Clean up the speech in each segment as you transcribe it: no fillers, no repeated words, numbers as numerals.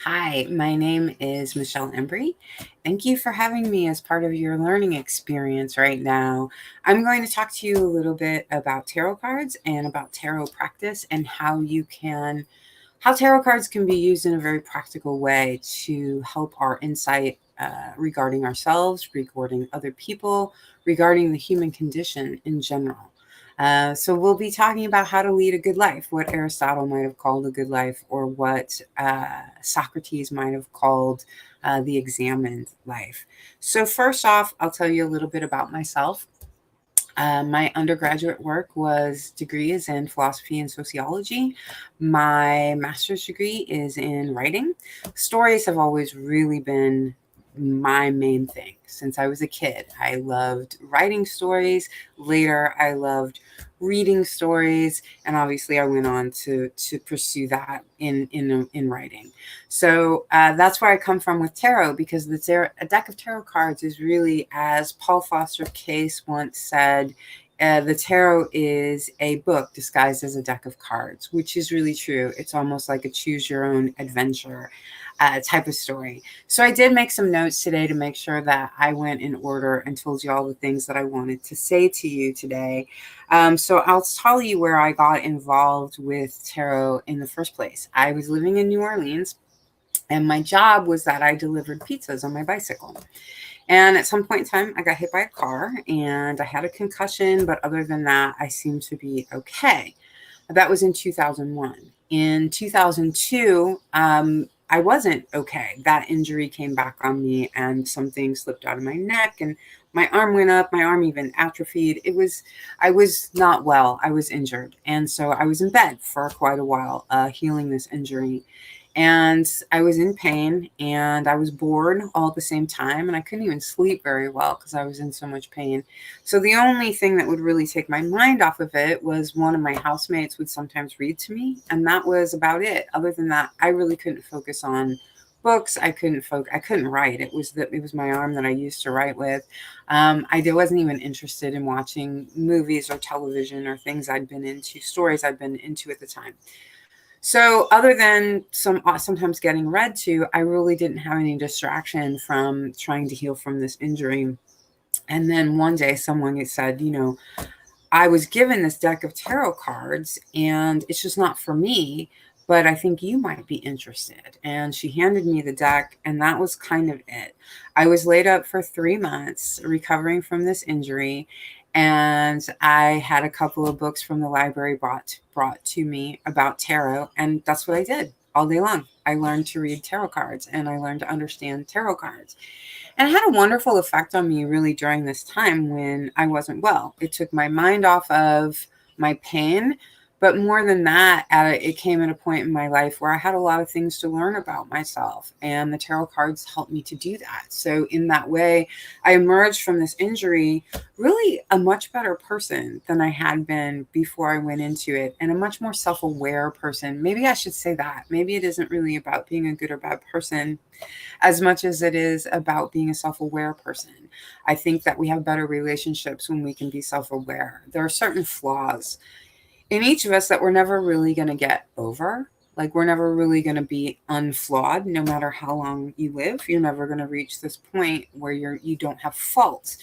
Hi, my name is Michelle Embry. Thank you for having me as part of your learning experience right now. I'm going to talk to you a little bit about tarot cards and about tarot practice and how tarot cards can be used in a very practical way to help our insight regarding ourselves, regarding other people, regarding the human condition in general. So we'll be talking about how to lead a good life, what Aristotle might have called a good life, or what Socrates might have called the examined life. So first off, I'll tell you a little bit about myself. My undergraduate work was degree is in philosophy and sociology. My master's degree is in writing. Stories have always really been my main thing since I was a kid. I loved writing stories. Later, I loved reading stories, and obviously, I went on to pursue that in writing. So that's where I come from with tarot, because a deck of tarot cards is really, as Paul Foster Case once said, the tarot is a book disguised as a deck of cards, which is really true. It's almost like a choose your own adventure type of story. So I did make some notes today to make sure that I went in order and told you all the things that I wanted to say to you today. So I'll tell you where I got involved with tarot in the first place. I was living in New Orleans, and my job was that I delivered pizzas on my bicycle. And at some point in time, I got hit by a car and I had a concussion. But other than that, I seemed to be okay. That was in 2001. In 2002, I wasn't okay. That injury came back on me and something slipped out of my neck and my arm went up. My arm even atrophied. I was not well. I was injured. And so I was in bed for quite a while, healing this injury. And I was in pain and I was bored all at the same time. And I couldn't even sleep very well because I was in so much pain. So the only thing that would really take my mind off of it was one of my housemates would sometimes read to me. And that was about it. Other than that, I really couldn't focus on books. I couldn't write. It was my arm that I used to write with. I wasn't even interested in watching movies or television or things I'd been into, stories I'd been into at the time. So other than sometimes getting read to, I really didn't have any distraction from trying to heal from this injury. And then one day someone said, I was given this deck of tarot cards and it's just not for me, but I think you might be interested. And she handed me the deck, and that was kind of it. I was laid up for 3 months recovering from this injury, and I had a couple of books from the library brought to me about tarot, and that's what I did all day long. I learned to read tarot cards and I learned to understand tarot cards. And it had a wonderful effect on me really during this time when I wasn't well. It took my mind off of my pain. But more than that, it came at a point in my life where I had a lot of things to learn about myself. And the tarot cards helped me to do that. So in that way, I emerged from this injury really a much better person than I had been before I went into it, and a much more self-aware person. Maybe I should say that. Maybe it isn't really about being a good or bad person as much as it is about being a self-aware person. I think that we have better relationships when we can be self-aware. There are certain flaws in each of us that we're never really going to get over. Like, we're never really going to be unflawed. No matter how long you live, you're never going to reach this point where you don't have faults.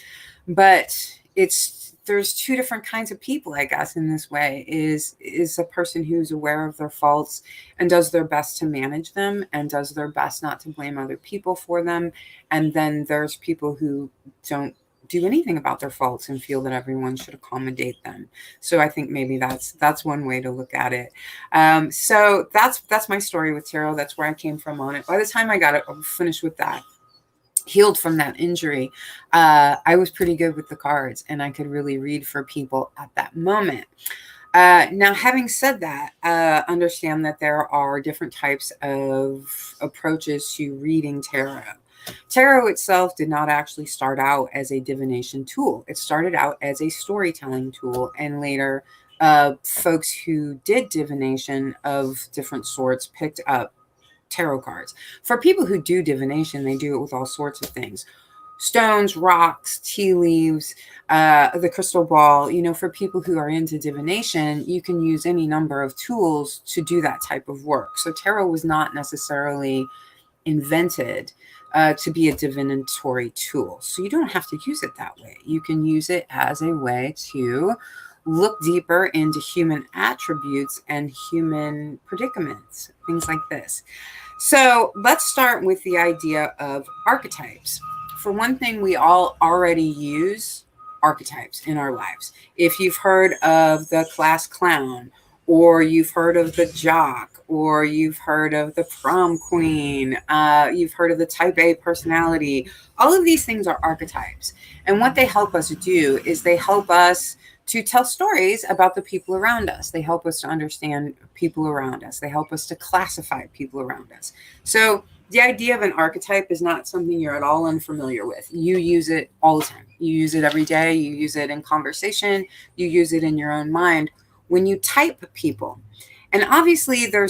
But there's two different kinds of people, I guess, in this way. Is a person who's aware of their faults and does their best to manage them and does their best not to blame other people for them. And then there's people who don't do anything about their faults and feel that everyone should accommodate them. So I think maybe that's one way to look at it. So that's my story with tarot. That's where I came from on it. By the time I got it finished with that, healed from that injury, I was pretty good with the cards and I could really read for people at that moment. Now, having said that, understand that there are different types of approaches to reading tarot. Tarot itself did not actually start out as a divination tool. It started out as a storytelling tool, and later folks who did divination of different sorts picked up tarot cards. For people who do divination, they do it with all sorts of things. stones, rocks, tea leaves, the crystal ball. For people who are into divination, you can use any number of tools to do that type of work. So tarot was not necessarily invented to be a divinatory tool. So you don't have to use it that way. You can use it as a way to look deeper into human attributes and human predicaments, things like this. So let's start with the idea of archetypes. For one thing, we all already use archetypes in our lives. If you've heard of the class clown, or you've heard of the jock, or you've heard of the prom queen, you've heard of the type A personality, all of these things are archetypes. And what they help us do is they help us to tell stories about the people around us. They help us to understand people around us. They help us to classify people around us. So the idea of an archetype is not something you're at all unfamiliar with. You use it all the time. You use it every day. You use it in conversation. You use it in your own mind when you type people. And obviously there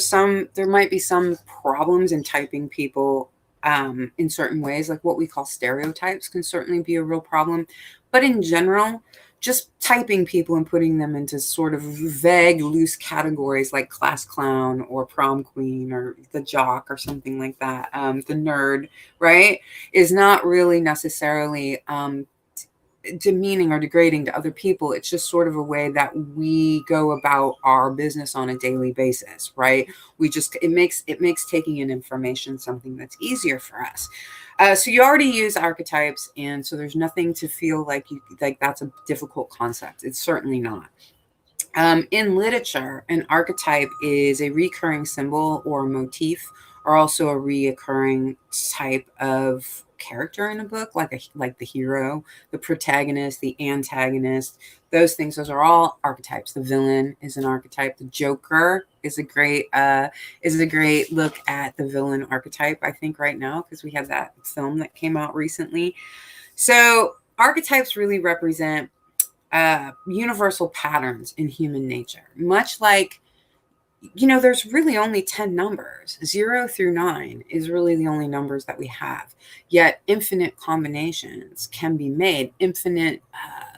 might be some problems in typing people in certain ways, like what we call stereotypes can certainly be a real problem. But in general, just typing people and putting them into sort of vague, loose categories like class clown or prom queen or the jock or something like that, the nerd, right, is not really necessarily demeaning or degrading to other people. It's just sort of a way that we go about our business on a daily basis, right? It makes taking in information something that's easier for us. So you already use archetypes, and so there's nothing to feel like that's a difficult concept. It's certainly not. In literature, an archetype is a recurring symbol or motif, or also a reoccurring type of character in a book, like the hero, the protagonist, the antagonist. Those are all archetypes. The villain is an archetype. The Joker is a great look at the villain archetype, I think, right now, because we had that film that came out recently. So archetypes really represent universal patterns in human nature, much like, there's really only 10 numbers. 0 through 9 is really the only numbers that we have. Yet infinite combinations can be made. Infinite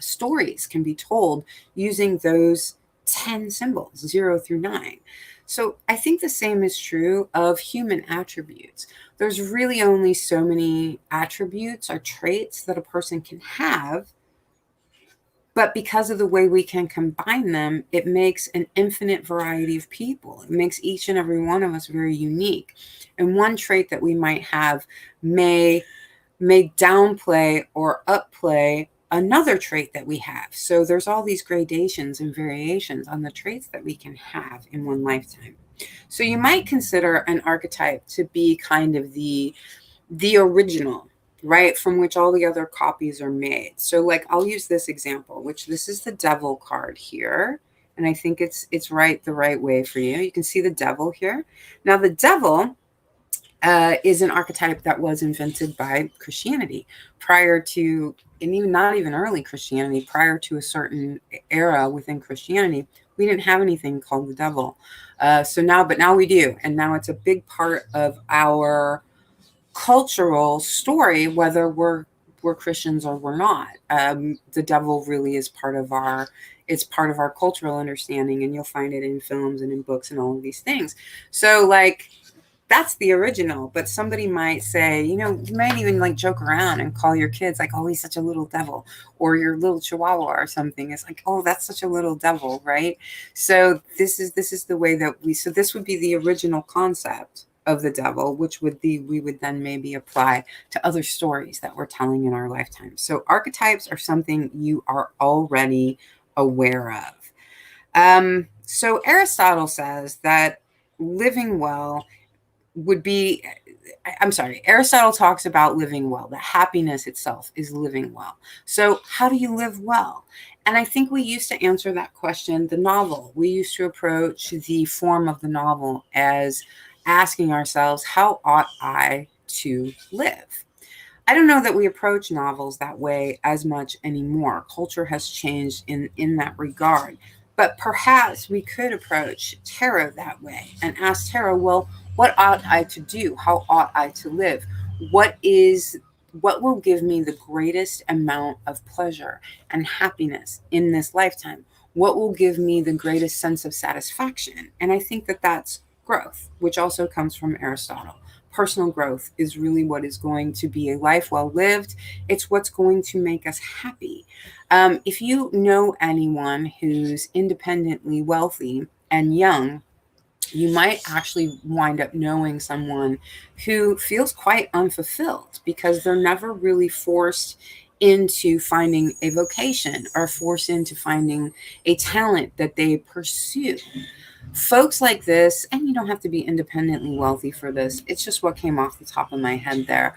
stories can be told using those 10 symbols, 0 through 9. So I think the same is true of human attributes. There's really only so many attributes or traits that a person can have. But because of the way we can combine them, it makes an infinite variety of people. It makes each and every one of us very unique. And one trait that we might have may downplay or upplay another trait that we have. So there's all these gradations and variations on the traits that we can have in one lifetime. So you might consider an archetype to be kind of the original, right, from which all the other copies are made. So like, I'll use this example, which this is the devil card here. And I think it's the right way for you. You can see the devil here. Now the devil is an archetype that was invented by Christianity prior to, and even not even early Christianity, prior to a certain era within Christianity. We didn't have anything called the devil. But now we do. And now it's a big part of our cultural story, whether we're Christians or we're not. The devil really is part of our cultural understanding, and you'll find it in films and in books and all of these things. So like, that's the original. But somebody might say, you might even like joke around and call your kids like, oh, he's such a little devil, or your little chihuahua or something. It's like, oh, that's such a little devil, right? So this is the way that so this would be the original concept of the devil, which we would then maybe apply to other stories that we're telling in our lifetime. So archetypes are something you are already aware of. So Aristotle says that living well Aristotle talks about living well, that happiness itself is living well. So how do you live well? And I think we used to answer that question, the novel. We used to approach the form of the novel as asking ourselves, how ought I to live? I don't know that we approach novels that way as much anymore. Culture has changed in that regard. But perhaps we could approach tarot that way and ask tarot, well, what ought I to do? How ought I to live? What is what will give me the greatest amount of pleasure and happiness in this lifetime? What will give me the greatest sense of satisfaction? And I think that that's growth, which also comes from Aristotle. Personal growth is really what is going to be a life well lived. It's what's going to make us happy. If you know anyone who's independently wealthy and young, you might actually wind up knowing someone who feels quite unfulfilled because they're never really forced into finding a vocation or forced into finding a talent that they pursue. Folks like this, and you don't have to be independently wealthy for this, it's just what came off the top of my head there.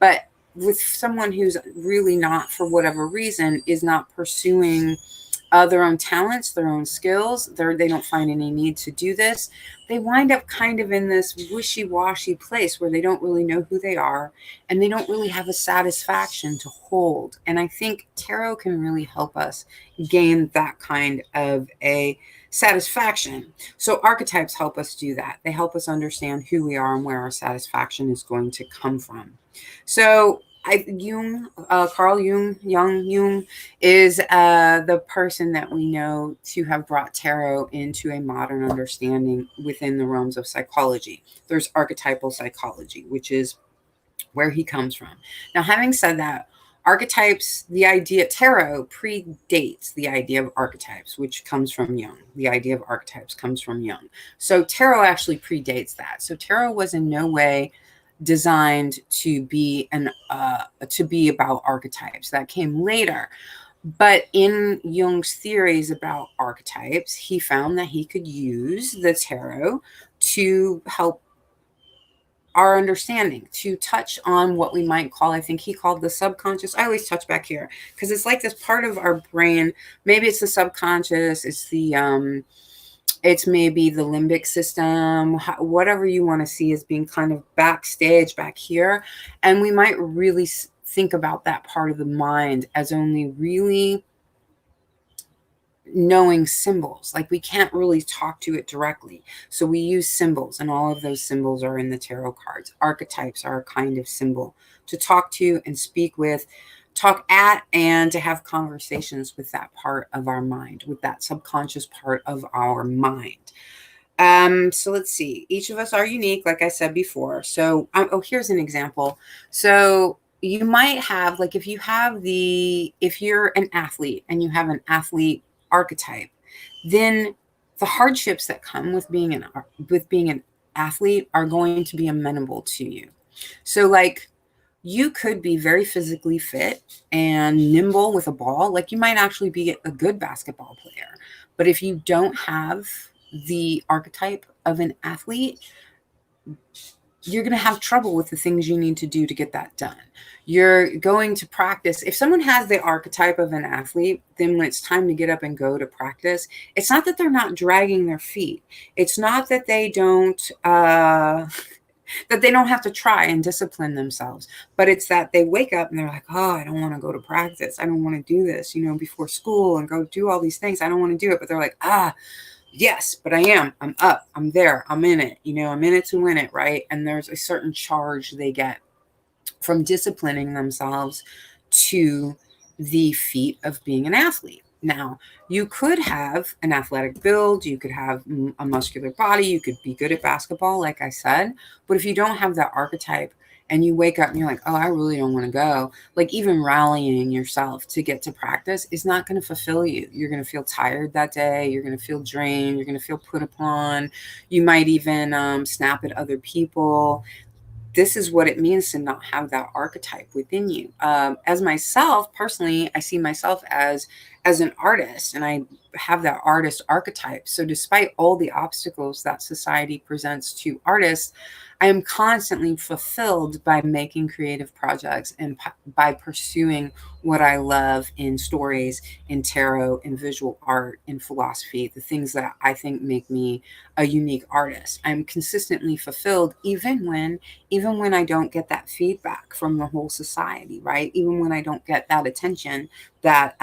But with someone who's really not, for whatever reason, is not pursuing their own talents, their own skills, they don't find any need to do this, they wind up kind of in this wishy-washy place where they don't really know who they are and they don't really have a satisfaction to hold. And I think tarot can really help us gain that kind of a satisfaction. So archetypes help us do that. They help us understand who we are and where our satisfaction is going to come from. So Carl Jung is the person that we know to have brought tarot into a modern understanding within the realms of psychology. There's archetypal psychology, which is where he comes from. Now, having said that, archetypes, the idea, tarot predates the idea of archetypes, which comes from Jung. The idea of archetypes comes from Jung. So tarot actually predates that. So tarot was in no way designed to be about archetypes. That came later. But in Jung's theories about archetypes, he found that he could use the tarot to help our understanding, to touch on what we might call, I think he called the subconscious. I always touch back here because it's like this part of our brain. Maybe it's the subconscious, it's maybe the limbic system, whatever you want to see as being kind of backstage back here. And we might really think about that part of the mind as only really knowing symbols. Like we can't really talk to it directly. So we use symbols, and all of those symbols are in the tarot cards. Archetypes are a kind of symbol to talk to and speak with, talk at, and to have conversations with that part of our mind, with that subconscious part of our mind. So let's see. Each of us are unique, like I said before. So, here's an example. So you might have, like, if you're an athlete and you have an athlete archetype, then the hardships that come with being an athlete are going to be amenable to you. So, like, you could be very physically fit and nimble with a ball. Like, you might actually be a good basketball player. But if you don't have the archetype of an athlete, you're going to have trouble with the things you need to do to get that done. You're going to practice. If someone has the archetype of an athlete, then when it's time to get up and go to practice, it's not that they're not dragging their feet. It's not that they don't have to try and discipline themselves, but it's that they wake up and they're like, oh, I don't want to go to practice. I don't want to do this, before school and go do all these things. I don't want to do it. But they're like, yes, but I'm up, I'm there, I'm in it, I'm in it to win it, right? And there's a certain charge they get from disciplining themselves to the feat of being an athlete. Now, you could have an athletic build, you could have a muscular body, you could be good at basketball, like I said, but if you don't have that archetype and you wake up and you're like, oh, I really don't want to go, like even rallying yourself to get to practice is not going to fulfill you. You're going to feel tired that day. You're going to feel drained. You're going to feel put upon. You might even snap at other people. This is what it means to not have that archetype within you. As myself, personally, I see myself as an artist, and I have that artist archetype. So despite all the obstacles that society presents to artists, I am constantly fulfilled by making creative projects and by pursuing what I love in stories, in tarot, in visual art, in philosophy, the things that I think make me a unique artist. I'm consistently fulfilled even when I don't get that feedback from the whole society, right? Even when I don't get that attention that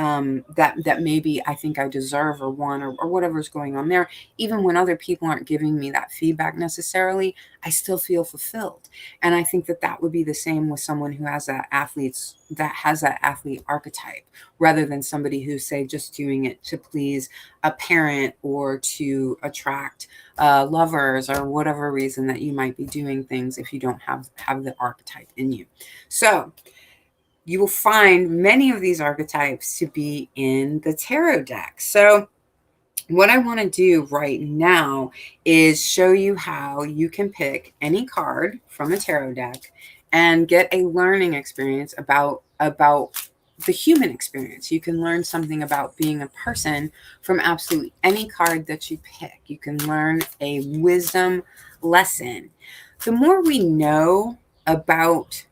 maybe I think I deserve deserve or want, or whatever's going on there. Even when other people aren't giving me that feedback necessarily, I still feel fulfilled. And I think that that would be the same with someone who has that athlete archetype, rather than somebody who's, say, just doing it to please a parent or to attract lovers, or whatever reason that you might be doing things if you don't have the archetype in you. So you will find many of these archetypes to be in the tarot deck. So what I want to do right now is show you how you can pick any card from a tarot deck and get a learning experience about the human experience. You can learn something about being a person from absolutely any card that you pick. You can learn a wisdom lesson. The more we know about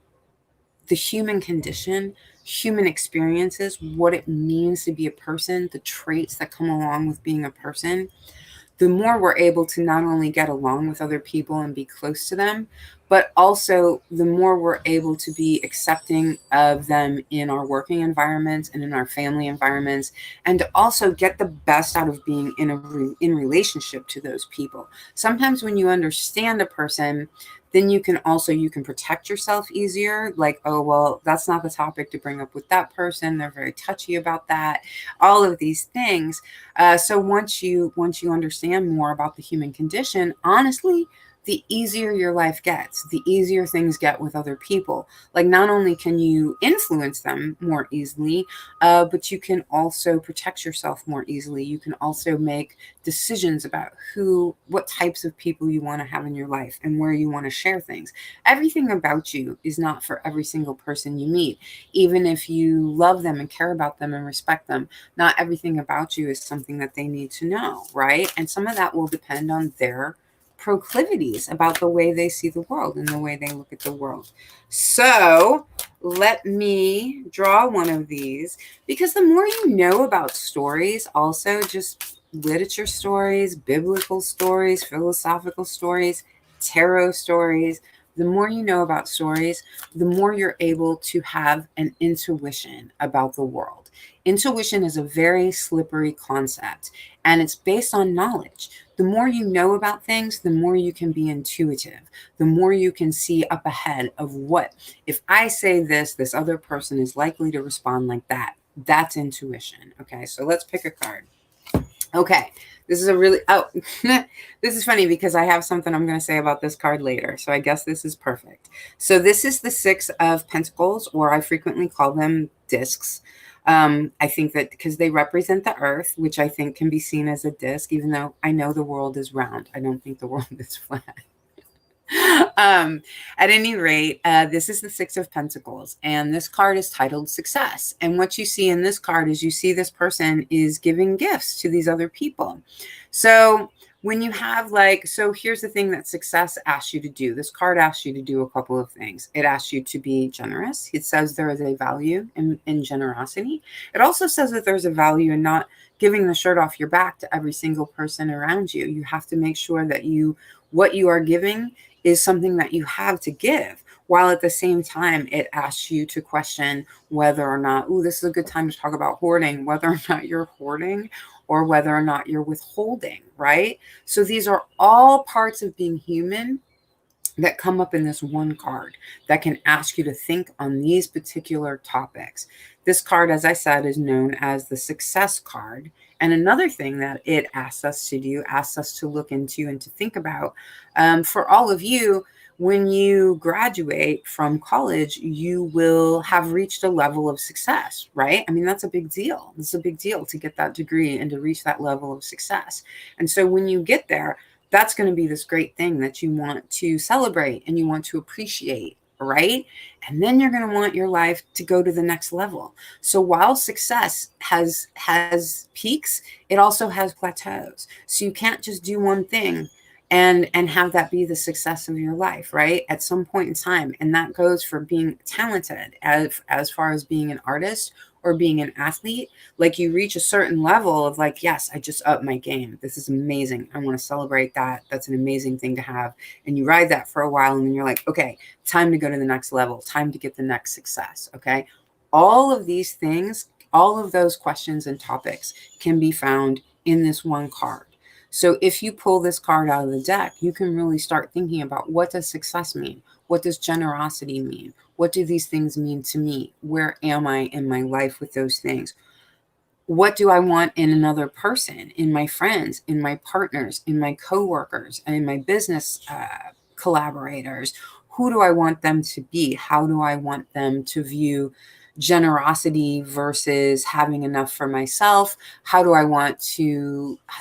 the human condition, human experiences, what it means to be a person, the traits that come along with being a person, the more we're able to not only get along with other people and be close to them, but also the more we're able to be accepting of them in our working environments and in our family environments, and to also get the best out of being in relationship to those people. Sometimes when you understand a person, then you can protect yourself easier. Like, oh, well, that's not the topic to bring up with that person. They're very touchy about that. All of these things. So once you understand more about the human condition, honestly, the easier your life gets, the easier things get with other people. Like, not only can you influence them more easily, but you can also protect yourself more easily. You can also make decisions about what types of people you want to have in your life and where you want to share things. Everything about you is not for every single person you meet. Even if you love them and care about them and respect them, not everything about you is something that they need to know, right? And some of that will depend on their proclivities about the way they see the world and the way they look at the world. So let me draw one of these, because the more you know about stories, also just literature stories, biblical stories, philosophical stories, tarot stories, the more you know about stories, the more you're able to have an intuition about the world. Intuition is a very slippery concept, and it's based on knowledge. The more you know about things, the more you can be intuitive, the more you can see up ahead of what, if I say this other person is likely to respond like that. That's intuition. Okay, so let's pick a card. Okay, this is this is funny because I have something I'm going to say about this card later. So I guess this is perfect. So this is the Six of Pentacles, or I frequently call them discs. I think that because they represent the earth, which I think can be seen as a disc, even though I know the world is round. I don't think the world is flat. At any rate, this is the Six of Pentacles, and this card is titled Success. And what you see in this card is you see this person is giving gifts to these other people. So when you have so here's the thing that success asks you to do. This card asks you to do a couple of things. It asks you to be generous. It says there is a value in generosity. It also says that there's a value in not giving the shirt off your back to every single person around you. You have to make sure that what you are giving is something that you have to give, while at the same time it asks you to question whether or not, this is a good time to talk about hoarding, whether or not you're hoarding or whether or not you're withholding, right? So these are all parts of being human that come up in this one card that can ask you to think on these particular topics. This card, as I said, is known as the Success card. And another thing that it asks us to do, asks us to look into and to think about, for all of you, when you graduate from college, you will have reached a level of success, right? I mean, that's a big deal. It's a big deal to get that degree and to reach that level of success. And so when you get there, that's going to be this great thing that you want to celebrate and you want to appreciate, right? And then you're going to want your life to go to the next level. So while success has peaks, it also has plateaus. So you can't just do one thing and have that be the success of your life, right? At some point in time. And that goes for being talented as far as being an artist or being an athlete. Like, you reach a certain level of yes, I just upped my game. This is amazing. I want to celebrate that. That's an amazing thing to have. And you ride that for a while and then you're like, okay, time to go to the next level, time to get the next success. Okay. All of these things All of those questions and topics can be found in this one card. So if you pull this card out of the deck, you can really start thinking about, what does success mean? What does generosity mean? What do these things mean to me? Where am I in my life with those things? What do I want in another person, in my friends, in my partners, in my coworkers, and in my business collaborators? Who do I want them to be? How do I want them to view generosity versus having enough for myself? How do I want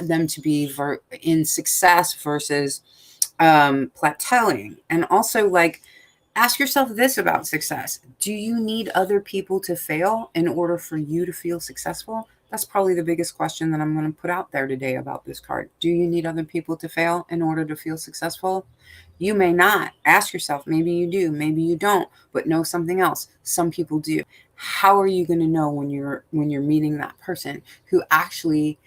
them to be in success versus plateauing? And also, like, ask yourself this about success. Do you need other people to fail in order for you to feel successful? That's probably the biggest question that I'm going to put out there today about this card. Do you need other people to fail in order to feel successful? You may not. Ask yourself, maybe you do, maybe you don't, but know something else. Some people do. How are you going to know when you're meeting that person who actually,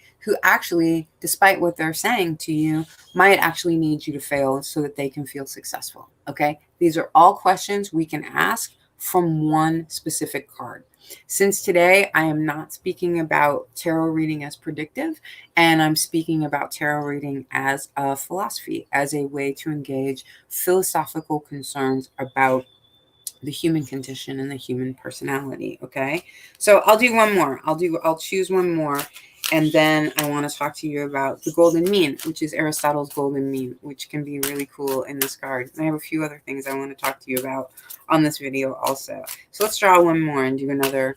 despite what they're saying to you, might actually need you to fail so that they can feel successful? Okay? These are all questions we can ask from one specific card. Since today I am not speaking about tarot reading as predictive, and I'm speaking about tarot reading as a philosophy, as a way to engage philosophical concerns about the human condition and the human personality. Okay, so I'll do one more. I'll choose one more, and then I want to talk to you about the golden mean, which is Aristotle's golden mean, which can be really cool in this card. And I have a few other things I want to talk to you about on this video also. So let's draw one more and do another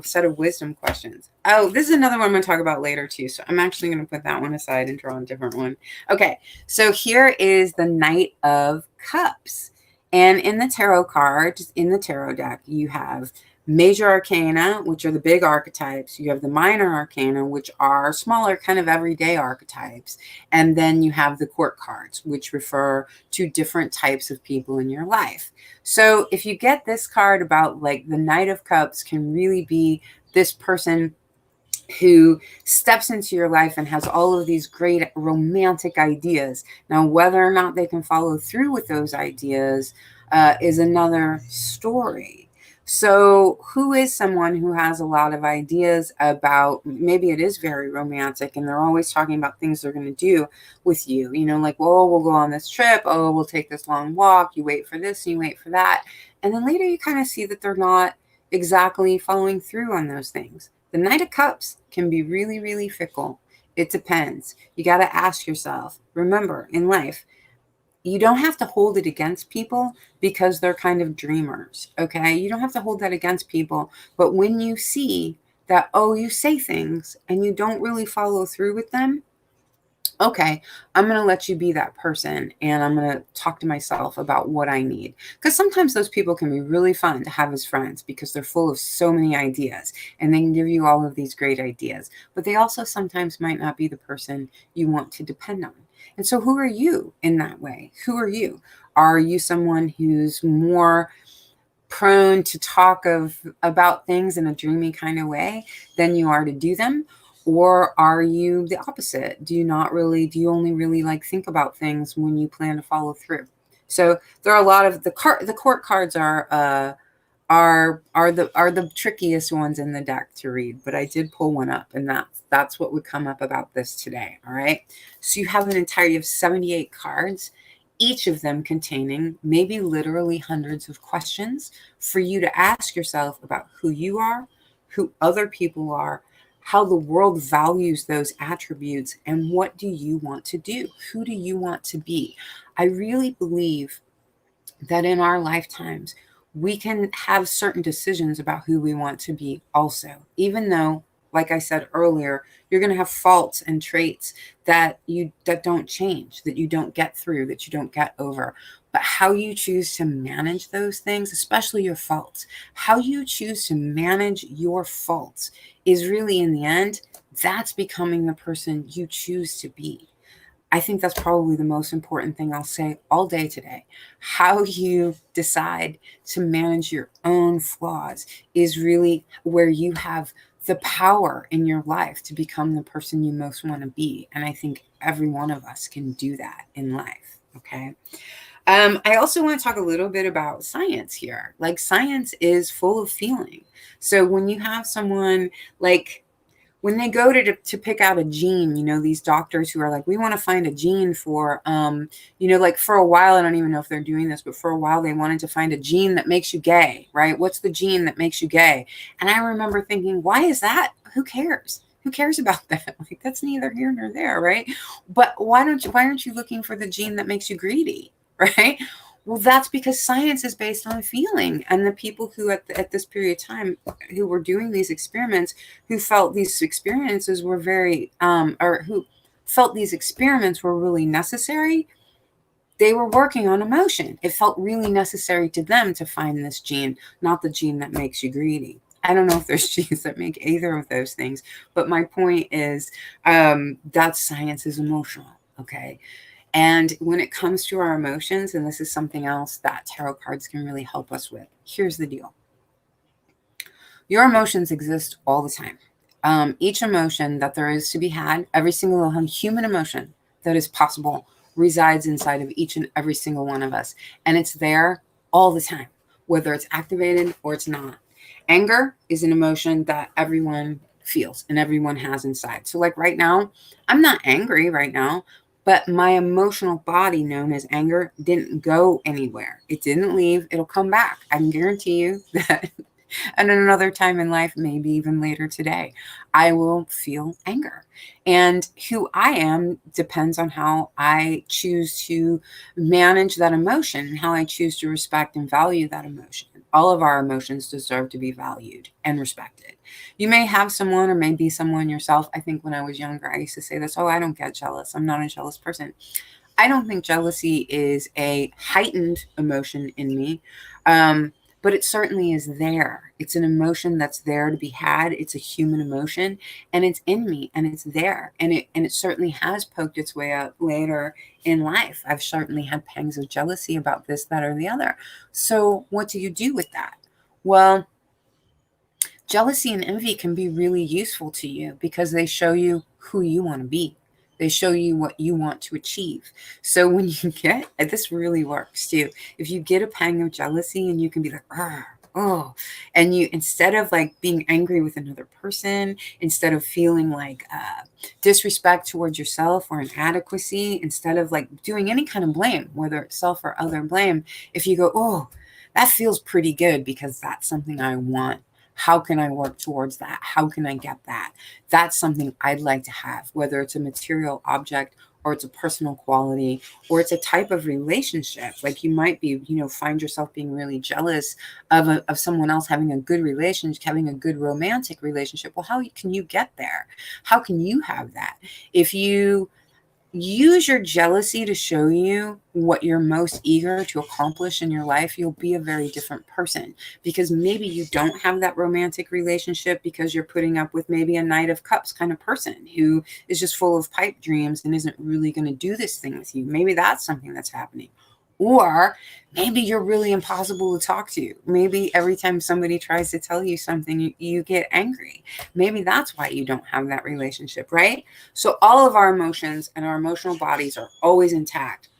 set of wisdom questions. Oh, this is another one I'm going to talk about later too. So I'm actually going to put that one aside and draw a different one. Okay, so here is the Knight of Cups. And in the tarot cards, in the tarot deck, you have major arcana, which are the big archetypes. You have the minor arcana, which are smaller, kind of everyday archetypes. And then you have the court cards, which refer to different types of people in your life. So if you get this card about, like, the Knight of Cups can really be this person who steps into your life and has all of these great romantic ideas. Now, whether or not they can follow through with those ideas is another story. So who is someone who has a lot of ideas about, maybe it is very romantic and they're always talking about things they're going to do with you, you know, like, well, we'll go on this trip. Oh, we'll take this long walk. You wait for this and you wait for that. And then later you kind of see that they're not exactly following through on those things. The Knight of Cups can be really, really fickle. It depends. You got to ask yourself, remember, in life, you don't have to hold it against people because they're kind of dreamers, okay? You don't have to hold that against people. But when you see that, oh, you say things and you don't really follow through with them, okay, I'm going to let you be that person, and I'm going to talk to myself about what I need. Because sometimes those people can be really fun to have as friends because they're full of so many ideas and they can give you all of these great ideas. But they also sometimes might not be the person you want to depend on. And so who are you in that way? Who are you? Are you someone who's more prone to talk about things in a dreamy kind of way than you are to do them? Or are you the opposite? Do you only really like think about things when you plan to follow through? So there are a lot of the court cards are the trickiest ones in the deck to read, but I did pull one up, and that's what would come up about this today. All right. So you have an entirety of 78 cards, each of them containing maybe literally hundreds of questions for you to ask yourself about who you are, who other people are, how the world values those attributes, and what do you want to do? Who do you want to be? I really believe that in our lifetimes, we can have certain decisions about who we want to be also, even though, like I said earlier, you're going to have faults and traits that don't change, that you don't get through, that you don't get over. But how you choose to manage those things, especially your faults, how you choose to manage your faults is really, in the end, that's becoming the person you choose to be. I think that's probably the most important thing I'll say all day today. How you decide to manage your own flaws is really where you have the power in your life to become the person you most want to be. And I think every one of us can do that in life. Okay. I also want to talk a little bit about science here. Like, science is full of feeling. So when you have someone like, when they go to pick out a gene, these doctors who are like, we want to find a gene for, like for a while, I don't even know if they're doing this, but for a while they wanted to find a gene that makes you gay, right? What's the gene that makes you gay? And I remember thinking, why is that? Who cares? Who cares about that? Like, that's neither here nor there, right? But why aren't you looking for the gene that makes you greedy, right? Well, that's because science is based on feeling. And the people who at this period of time who were doing these experiments, who felt these experiences were very, or who felt these experiments were really necessary, they were working on emotion. It felt really necessary to them to find this gene, not the gene that makes you greedy. I don't know if there's genes that make either of those things, but my point is that science is emotional, okay? And when it comes to our emotions, and this is something else that tarot cards can really help us with, here's the deal. Your emotions exist all the time. Each emotion that there is to be had, every single human emotion that is possible, resides inside of each and every single one of us. And it's there all the time, whether it's activated or it's not. Anger is an emotion that everyone feels and everyone has inside. So like right now, I'm not angry right now, but my emotional body, known as anger, didn't go anywhere. It didn't leave. It'll come back. I can guarantee you that at another time in life, maybe even later today, I will feel anger. And who I am depends on how I choose to manage that emotion and how I choose to respect and value that emotion. All of our emotions deserve to be valued and respected. You may have someone or maybe someone yourself. I think when I was younger, I used to say this, oh, I don't get jealous. I'm not a jealous person. I don't think jealousy is a heightened emotion in me. But it certainly is there. It's an emotion that's there to be had. It's a human emotion, and it's in me, and it's there. And it certainly has poked its way out later in life. I've certainly had pangs of jealousy about this, that, or the other. So what do you do with that? Well, jealousy and envy can be really useful to you because they show you who you want to be. They show you what you want to achieve. So when you get, this really works too. If you get a pang of jealousy and you can be like, oh, and you, instead of like being angry with another person, instead of feeling like disrespect towards yourself or inadequacy, instead of like doing any kind of blame, whether it's self or other blame, if you go, oh, that feels pretty good because that's something I want. How can I work towards that? How can I get that? That's something I'd like to have, whether it's a material object or it's a personal quality or it's a type of relationship. Like you might be, find yourself being really jealous of someone else having a good relationship, having a good romantic relationship. Well, how can you get there? How can you have that? If you use your jealousy to show you what you're most eager to accomplish in your life, you'll be a very different person because maybe you don't have that romantic relationship because you're putting up with maybe a Knight of Cups kind of person who is just full of pipe dreams and isn't really going to do this thing with you. Maybe that's something that's happening. Or maybe you're really impossible to talk to. Maybe every time somebody tries to tell you something, you get angry. Maybe that's why you don't have that relationship, right? So all of our emotions and our emotional bodies are always intact.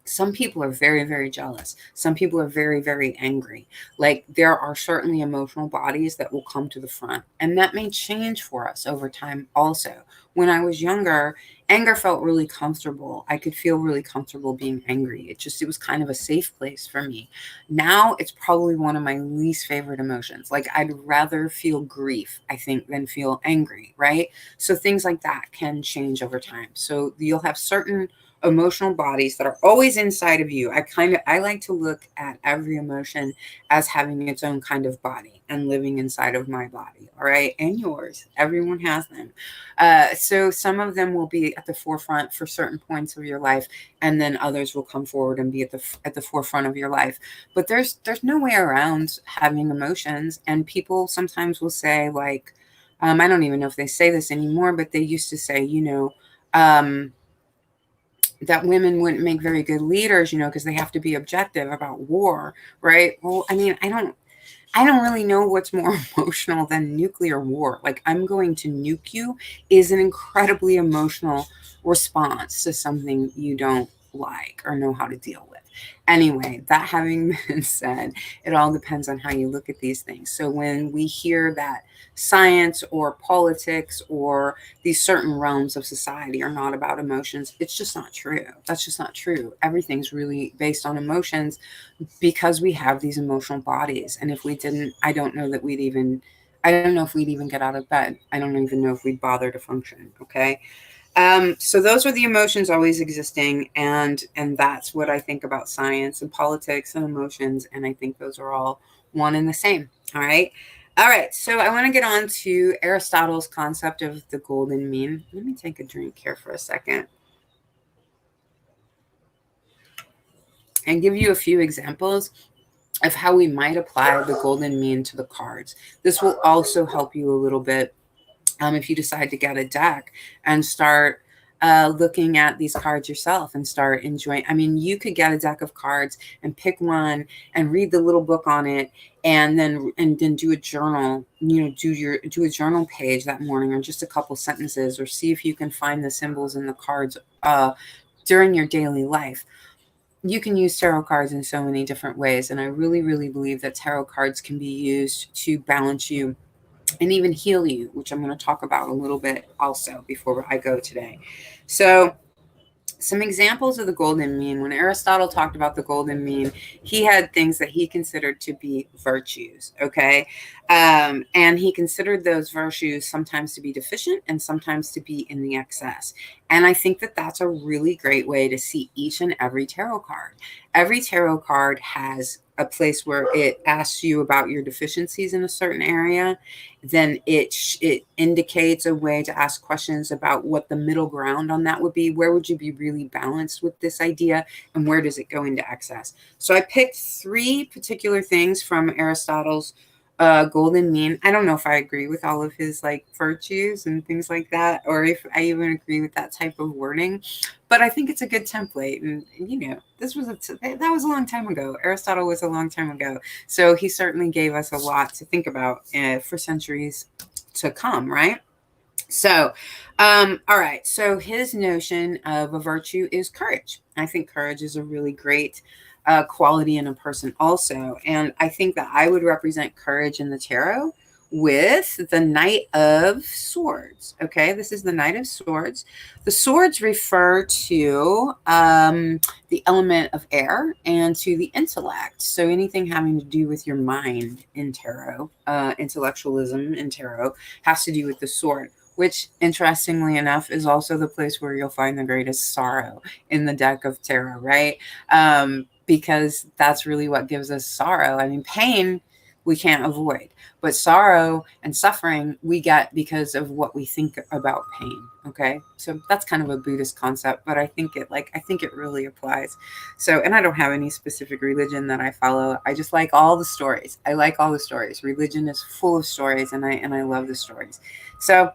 Some people are very, very jealous. Some people are very, very angry. Like there are certainly emotional bodies that will come to the front, and that may change for us over time also. When I was younger, anger felt really comfortable. I could feel really comfortable being angry. It was kind of a safe place for me. Now it's probably one of my least favorite emotions. Like I'd rather feel grief, I think, than feel angry, right? So things like that can change over time. So you'll have certain emotional bodies that are always inside of you. I like to look at every emotion as having its own kind of body and living inside of my body. All right. And yours. Everyone has them. So some of them will be at the forefront for certain points of your life, and then others will come forward and be at the forefront of your life. But there's no way around having emotions. And people sometimes will say like, I don't even know if they say this anymore, but they used to say, that women wouldn't make very good leaders, because they have to be objective about war, right? Well, I mean, I don't really know what's more emotional than nuclear war. Like, I'm going to nuke you is an incredibly emotional response to something you don't like or know how to deal with. Anyway, that having been said, it all depends on how you look at these things. So when we hear that science or politics or these certain realms of society are not about emotions, it's just not true. That's just not true. Everything's really based on emotions because we have these emotional bodies. And if we didn't, I don't know if we'd even get out of bed. I don't even know if we'd bother to function. Okay. So those are the emotions always existing, and that's what I think about science and politics and emotions, and I think those are all one and the same. All right. So I want to get on to Aristotle's concept of the golden mean. Let me take a drink here for a second and give you a few examples of how we might apply the golden mean to the cards. This will also help you a little bit if you decide to get a deck and start looking at these cards yourself and start enjoying. I mean, you could get a deck of cards and pick one and read the little book on it, and then do a journal. Do a journal page that morning, or just a couple sentences, or see if you can find the symbols in the cards during your daily life. You can use tarot cards in so many different ways, and I really, really believe that tarot cards can be used to balance you and even heal you, which I'm going to talk about a little bit also before I go today. So some examples of the golden mean. When Aristotle talked about the golden mean, he had things that he considered to be virtues, okay? And he considered those virtues sometimes to be deficient and sometimes to be in the excess. And I think that that's a really great way to see each and every tarot card. Every tarot card has a place where it asks you about your deficiencies in a certain area. Then it indicates a way to ask questions about what the middle ground on that would be. Where would you be really balanced with this idea, and where does it go into excess? So I picked 3 particular things from Aristotle's golden mean. I don't know if I agree with all of his virtues and things like that, or if I even agree with that type of wording, but I think it's a good template. And that was a long time ago. Aristotle was a long time ago, so he certainly gave us a lot to think about for centuries to come, right? So, all right. So his notion of a virtue is courage. I think courage is a really great quality in a person also. And I think that I would represent courage in the tarot with the Knight of Swords. Okay, this is the Knight of Swords. The swords refer to the element of air and to the intellect. So anything having to do with your mind in tarot, intellectualism in tarot, has to do with the sword, which, interestingly enough, is also the place where you'll find the greatest sorrow in the deck of tarot, right? Because that's really what gives us sorrow. I mean, pain we can't avoid, but sorrow and suffering we get because of what we think about pain. Okay, so that's kind of a Buddhist concept, but I think it really applies. So, and I don't have any specific religion that I follow. I just like all the stories. I like all the stories. Religion is full of stories, and I love the stories. So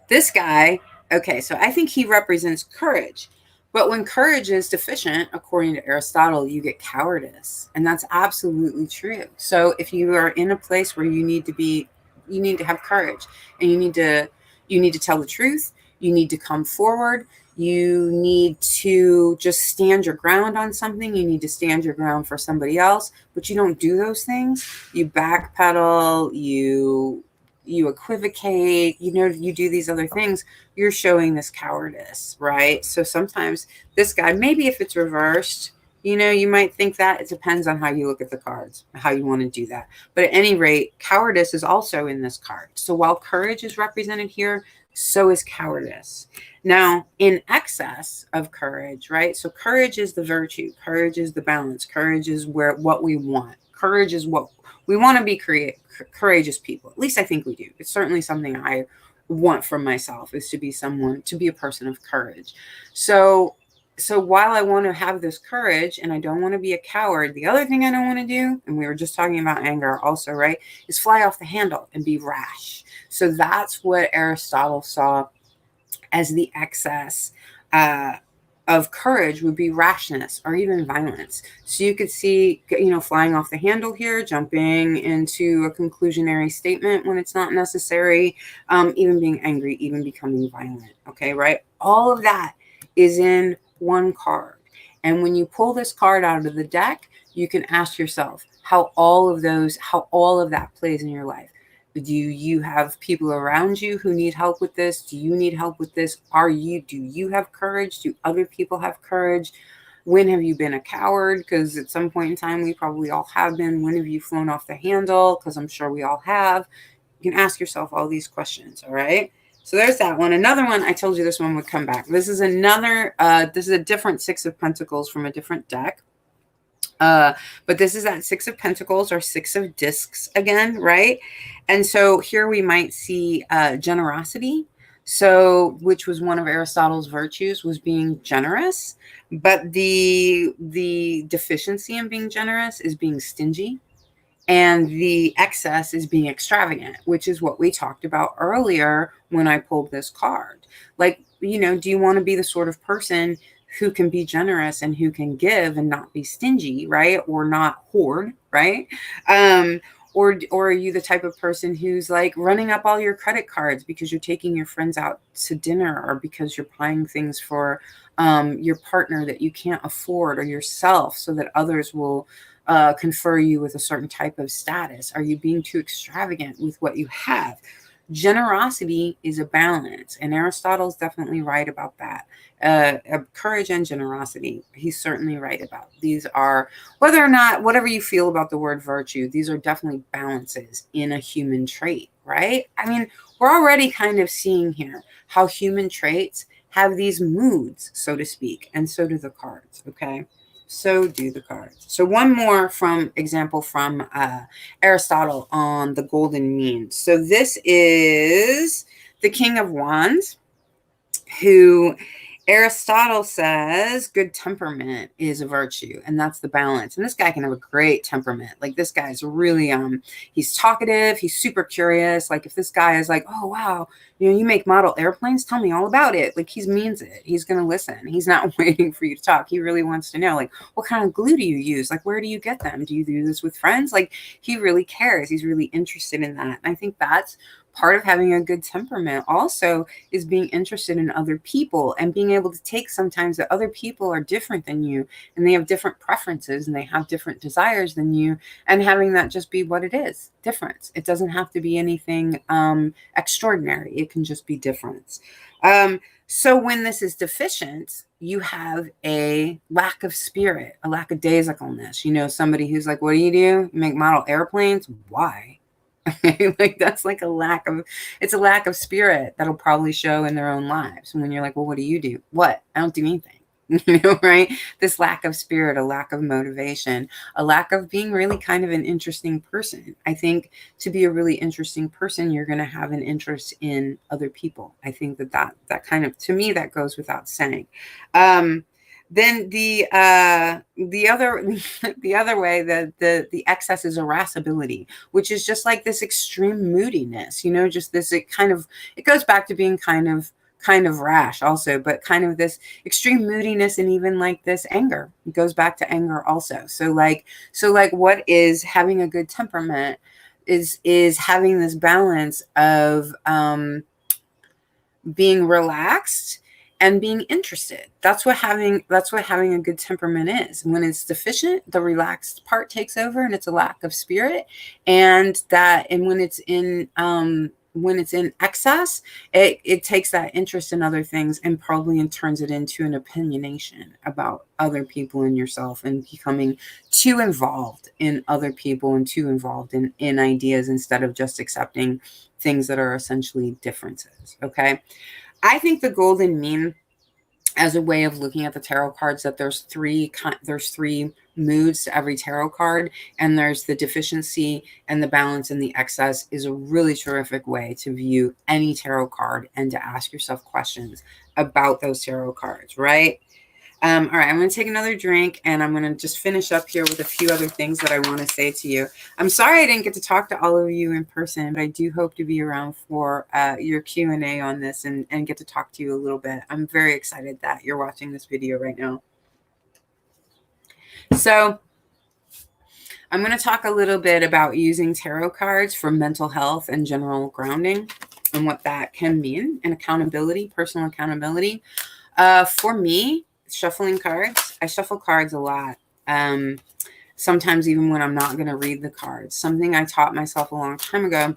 this guy, okay, so I think he represents courage. But when courage is deficient, according to Aristotle, you get cowardice. And that's absolutely true. So if you are in a place where you need to have courage, and you need to tell the truth, you need to come forward, you need to just stand your ground on something, you need to stand your ground for somebody else, but you don't do those things. You backpedal, you equivocate, you do these other things, you're showing this cowardice, right? So sometimes this guy, maybe if it's reversed, you might think that. It depends on how you look at the cards, how you want to do that. But at any rate, cowardice is also in this card. So while courage is represented here, so is cowardice. Now, in excess of courage, right? So courage is the virtue, courage is the balance, courage is what we want. Courage is what we want to be, courageous people. At least I think we do. It's certainly something I want for myself, is to be a person of courage. So while I want to have this courage and I don't want to be a coward, the other thing I don't want to do, and we were just talking about anger also, right, is fly off the handle and be rash. So that's what Aristotle saw as the excess of courage would be rashness or even violence. So you could see, flying off the handle here, jumping into a conclusionary statement when it's not necessary, even being angry, even becoming violent. Okay, right? All of that is in one card. And when you pull this card out of the deck, you can ask yourself how all of that plays in your life. Do you have people around you who need help with this? Do you need help with this? Do you have courage? Do other people have courage? When have you been a coward? Because at some point in time, we probably all have been. When have you flown off the handle? Because I'm sure we all have. You can ask yourself all these questions, all right? So there's that one. Another one, I told you this one would come back. This is a different Six of Pentacles from a different deck. But this is that Six of Pentacles or Six of Discs again, right? And so here we might see generosity. So, which was one of Aristotle's virtues, was being generous. But the deficiency in being generous is being stingy. And the excess is being extravagant, which is what we talked about earlier when I pulled this card. Like, you know, do you want to be the sort of person who can be generous and who can give and not be stingy, right? Or not hoard, right? Or are you the type of person who's like running up all your credit cards because you're taking your friends out to dinner, or because you're buying things for your partner that you can't afford, or yourself, so that others will confer you with a certain type of status? Are you being too extravagant with what you have? Generosity is a balance, and Aristotle's definitely right about that. Courage and generosity, he's certainly right about. These are, whether or not, whatever you feel about the word virtue, these are definitely balances in a human trait, right? I mean, we're already kind of seeing here how human traits have these moods, so to speak, and so do the cards, okay? So do the cards. So one more example from Aristotle on the golden mean. So this is the King of Wands, who Aristotle says good temperament is a virtue, and that's the balance. And this guy can have a great temperament. Like, this guy's really he's talkative, he's super curious. Like, if this guy is like, oh wow, you know, you make model airplanes, tell me all about it. Like, he means it. He's gonna listen. He's not waiting for you to talk. He really wants to know, like, what kind of glue do you use? Like, where do you get them? Do you do this with friends? Like, he really cares. He's really interested in that. And I think that's part of having a good temperament also, is being interested in other people and being able to take sometimes that other people are different than you, and they have different preferences and they have different desires than you, and having that just be what it is, difference. It doesn't have to be anything extraordinary. It can just be difference. So when this is deficient, you have a lack of spirit, a lackadaisicalness. You know, somebody who's like, what do? You make model airplanes? Why? Like, that's like it's a lack of spirit that'll probably show in their own lives. And when you're like, well, what do you do? What? I don't do anything. You know, right? This lack of spirit, a lack of motivation, a lack of being really kind of an interesting person. I think to be a really interesting person, you're going to have an interest in other people. I think that kind of, to me, that goes without saying. Then the other way, the excess is irascibility, which is just like this extreme moodiness, you know, just this, it goes back to being kind of rash also, but kind of this extreme moodiness, and even like this anger. It goes back to anger also. So like what is having a good temperament is having this balance of being relaxed and being interested. That's what having a good temperament is. When it's deficient, the relaxed part takes over, and it's a lack of spirit. And when it's in excess, it takes that interest in other things and probably turns it into an opinionation about other people and yourself, and becoming too involved in other people and too involved in ideas, instead of just accepting things that are essentially differences. Okay. I think the golden mean, as a way of looking at the tarot cards, that there's three moods to every tarot card, and there's the deficiency and the balance and the excess, is a really terrific way to view any tarot card and to ask yourself questions about those tarot cards, right? All right, I'm going to take another drink, and I'm going to just finish up here with a few other things that I want to say to you. I'm sorry I didn't get to talk to all of you in person, but I do hope to be around for your Q&A on this and get to talk to you a little bit. I'm very excited that you're watching this video right now. So I'm going to talk a little bit about using tarot cards for mental health and general grounding, and what that can mean, and accountability, personal accountability. For me, shuffling cards I shuffle cards a lot. Sometimes even when I'm not going to read the cards. Something I taught myself a long time ago,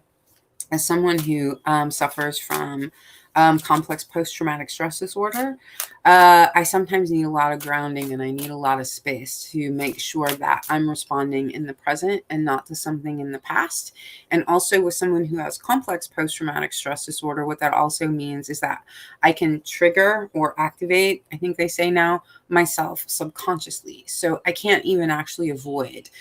as someone who suffers from complex post-traumatic stress disorder, I sometimes need a lot of grounding, and I need a lot of space to make sure that I'm responding in the present and not to something in the past. And also with someone who has complex post-traumatic stress disorder, what that also means is that I can trigger or activate, I think they say now, myself subconsciously. So I can't even actually avoid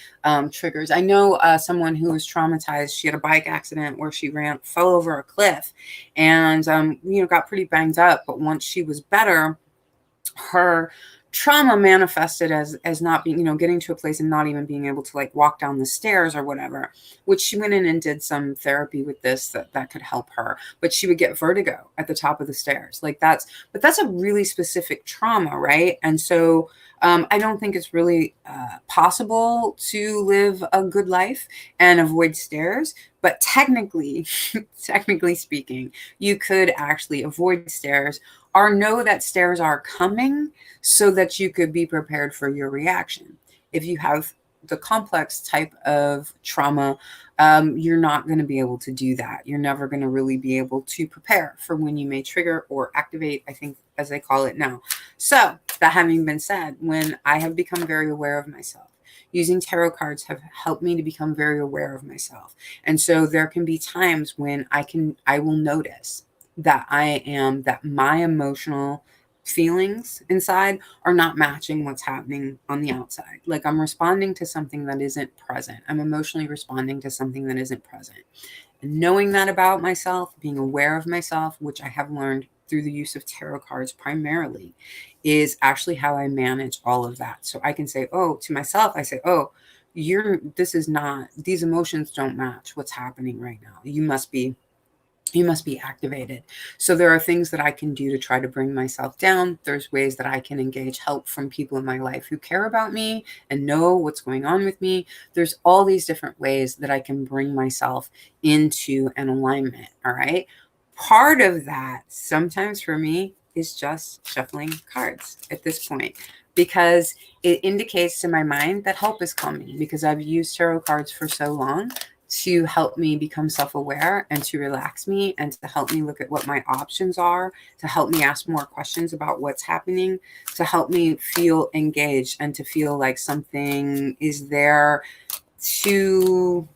triggers. I know someone who was traumatized. She had a bike accident where she fell over a cliff, and got pretty banged up. But once she was better, her trauma manifested as not being, getting to a place and not even being able to like walk down the stairs or whatever, which she went in and did some therapy with this that could help her. But she would get vertigo at the top of the stairs. But that's a really specific trauma, right? And so I don't think it's really possible to live a good life and avoid stairs. But technically speaking, you could actually avoid stairs or know that stairs are coming so that you could be prepared for your reaction. If you have the complex type of trauma, you're not going to be able to do that. You're never going to really be able to prepare for when you may trigger or activate, I think, as they call it now. So that having been said, when I have become very aware of myself, using tarot cards have helped me to become very aware of myself. And so there can be times when I will notice that my emotional feelings inside are not matching what's happening on the outside. Like I'm responding to something that isn't present. I'm emotionally responding to something that isn't present. And knowing that about myself, being aware of myself, which I have learned through the use of tarot cards primarily, is actually how I manage all of that. So I can say, to myself, I say, these emotions don't match what's happening right now. You must be activated. So there are things that I can do to try to bring myself down. There's ways that I can engage help from people in my life who care about me and know what's going on with me. There's all these different ways that I can bring myself into an alignment. All right. Part of that sometimes for me is just shuffling cards at this point, because it indicates to my mind that help is coming, because I've used tarot cards for so long to help me become self-aware and to relax me and to help me look at what my options are, to help me ask more questions about what's happening, to help me feel engaged and to feel like something is there to,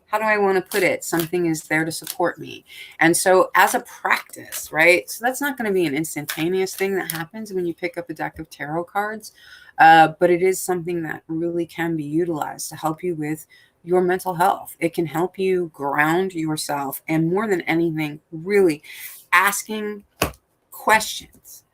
how do I want to put it? Something is there to support me. And so as a practice, right? So that's not going to be an instantaneous thing that happens when you pick up a deck of tarot cards, but it is something that really can be utilized to help you with your mental health. It can help you ground yourself. And more than anything, really asking questions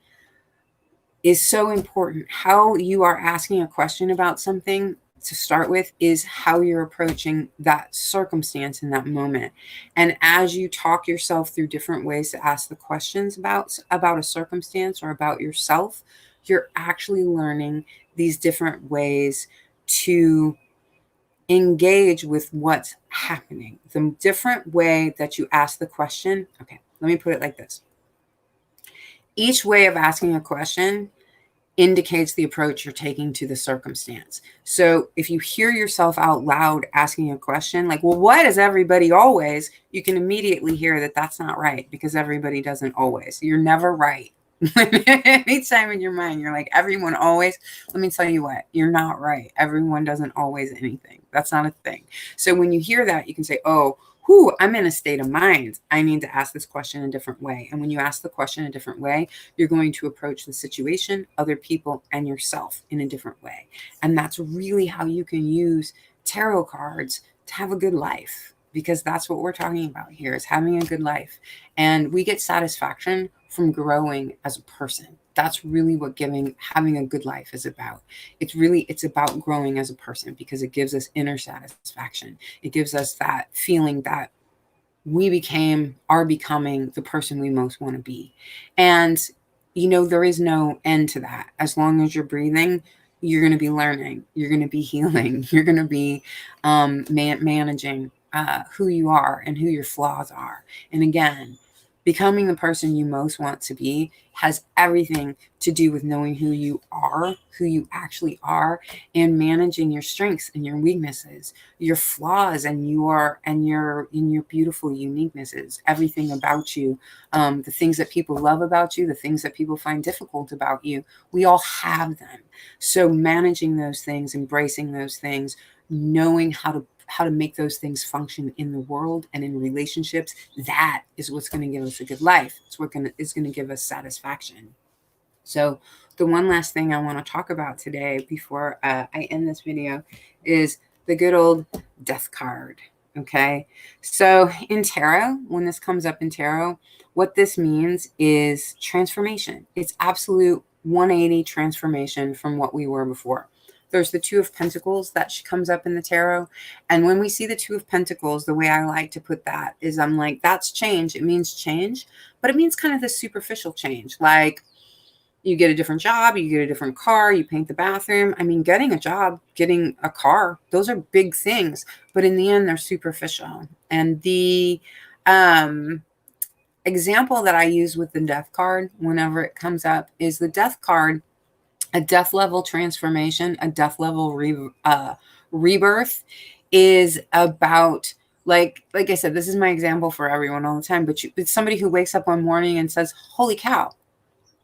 is so important. How you are asking a question about something to start with is how you're approaching that circumstance in that moment. And as you talk yourself through different ways to ask the questions about a circumstance or about yourself, you're actually learning these different ways to engage with what's happening. The different way that you ask the question. Okay, let me put it like this. Each way of asking a question indicates the approach you're taking to the circumstance. So if you hear yourself out loud asking a question like, well, why does everybody always? You can immediately hear that that's not right, because everybody doesn't always. You're never right. Anytime in your mind you're like, everyone always, let me tell you what, you're not right. Everyone doesn't always anything. That's not a thing. So when you hear that, you can say, I'm in a state of mind. I need to ask this question a different way. And when you ask the question a different way, you're going to approach the situation, other people, and yourself in a different way. And that's really how you can use tarot cards to have a good life, because that's what we're talking about here, is having a good life. And we get satisfaction from growing as a person. That's really what having a good life is about. It's about growing as a person, because it gives us inner satisfaction. It gives us that feeling that we are becoming the person we most want to be. And, there is no end to that. As long as you're breathing, you're going to be learning, you're going to be healing, you're going to be managing who you are and who your flaws are. And again, Becoming the person you most want to be has everything to do with knowing who you are, who you actually are, and managing your strengths and your weaknesses, your flaws and your beautiful uniquenesses, everything about you, the things that people love about you, the things that people find difficult about you. We all have them. So managing those things, embracing those things, knowing how to make those things function in the world and in relationships, that is what's going to give us a good life. It's what is going to give us satisfaction. So the one last thing I want to talk about today before I end this video is the good old death card. Okay. So in tarot, when this comes up in tarot, what this means is transformation. It's absolute 180 transformation from what we were before. There's the Two of Pentacles that comes up in the tarot. And when we see the Two of Pentacles, the way I like to put that is I'm like, that's change. It means change, but it means kind of the superficial change. Like, you get a different job, you get a different car, you paint the bathroom. I mean, getting a job, getting a car, those are big things. But in the end, they're superficial. And the example that I use with the death card whenever it comes up is the death card. A death level transformation, a death level rebirth is about, like I said, this is my example for everyone all the time, but it's somebody who wakes up one morning and says, holy cow,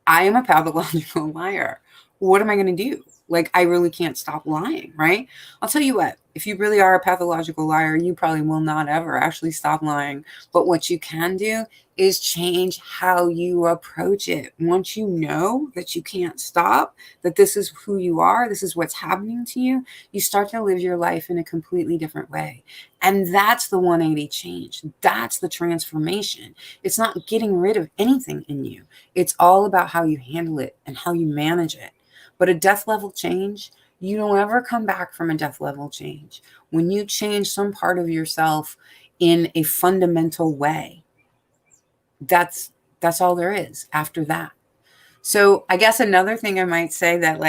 I am a pathological liar. What am I going to do? Like, I really can't stop lying, right? I'll tell you what, if you really are a pathological liar, you probably will not ever actually stop lying. But what you can do is change how you approach it. Once you know that you can't stop, that this is who you are, this is what's happening to you, you start to live your life in a completely different way. And that's the 180 change. That's the transformation. It's not getting rid of anything in you. It's all about how you handle it and how you manage it. But a death level change, you don't ever come back from a death level change. When you change some part of yourself in a fundamental way, that's all there is after that. So I guess another thing I might say that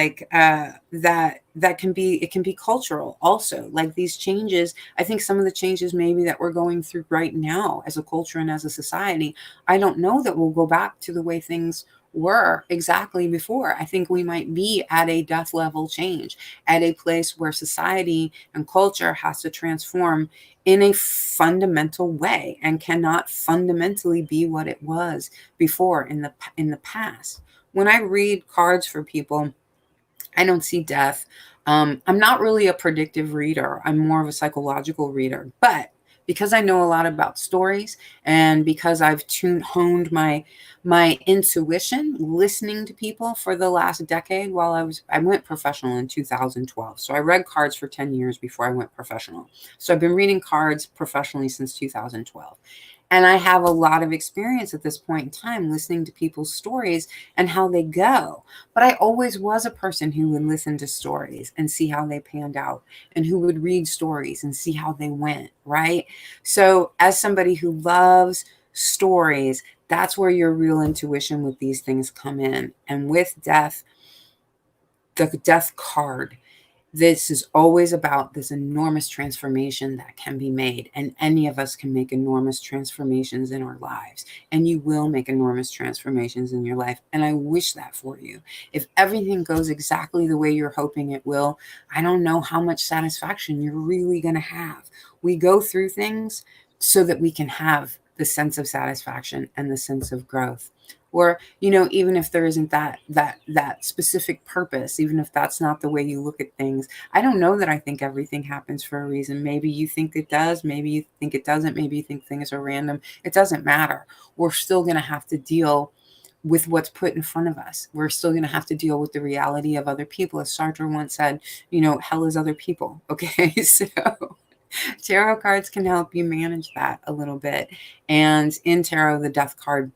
that can be cultural also. Like these changes, I think some of the changes maybe that we're going through right now as a culture and as a society, I don't know that we'll go back to the way things were exactly before. I think we might be at a death level change, at a place where society and culture has to transform in a fundamental way and cannot fundamentally be what it was before in the past. When I read cards for people, I don't see death. I'm not really a predictive reader. I'm more of a psychological reader. But because I know a lot about stories and because I've honed my intuition listening to people for the last decade while I went professional in 2012. So I read cards for 10 years before I went professional. So I've been reading cards professionally since 2012. And I have a lot of experience at this point in time listening to people's stories and how they go. But I always was a person who would listen to stories and see how they panned out, and who would read stories and see how they went, right? So as somebody who loves stories, that's where your real intuition with these things come in. And with death, the death card, this is always about this enormous transformation that can be made. And any of us can make enormous transformations in our lives. And you will make enormous transformations in your life. And I wish that for you. If everything goes exactly the way you're hoping it will, I don't know how much satisfaction you're really going to have. We go through things so that we can have the sense of satisfaction and the sense of growth. Or, even if there isn't that specific purpose, even if that's not the way you look at things, I don't know that I think everything happens for a reason. Maybe you think it does. Maybe you think it doesn't. Maybe you think things are random. It doesn't matter. We're still going to have to deal with what's put in front of us. We're still going to have to deal with the reality of other people. As Sartre once said, hell is other people. Okay, so tarot cards can help you manage that a little bit. And in tarot, the death card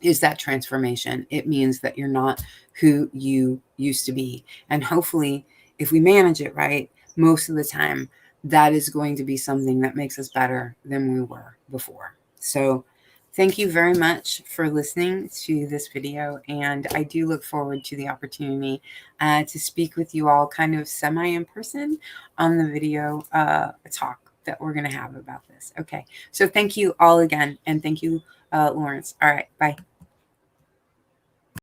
is that transformation. It means that you're not who you used to be. And hopefully, if we manage it right, most of the time, that is going to be something that makes us better than we were before. So thank you very much for listening to this video. And I do look forward to the opportunity to speak with you all kind of semi in person on the video talk. that we're going to have about this. Okay. So thank you all again. And thank you, Laurence. All right. Bye.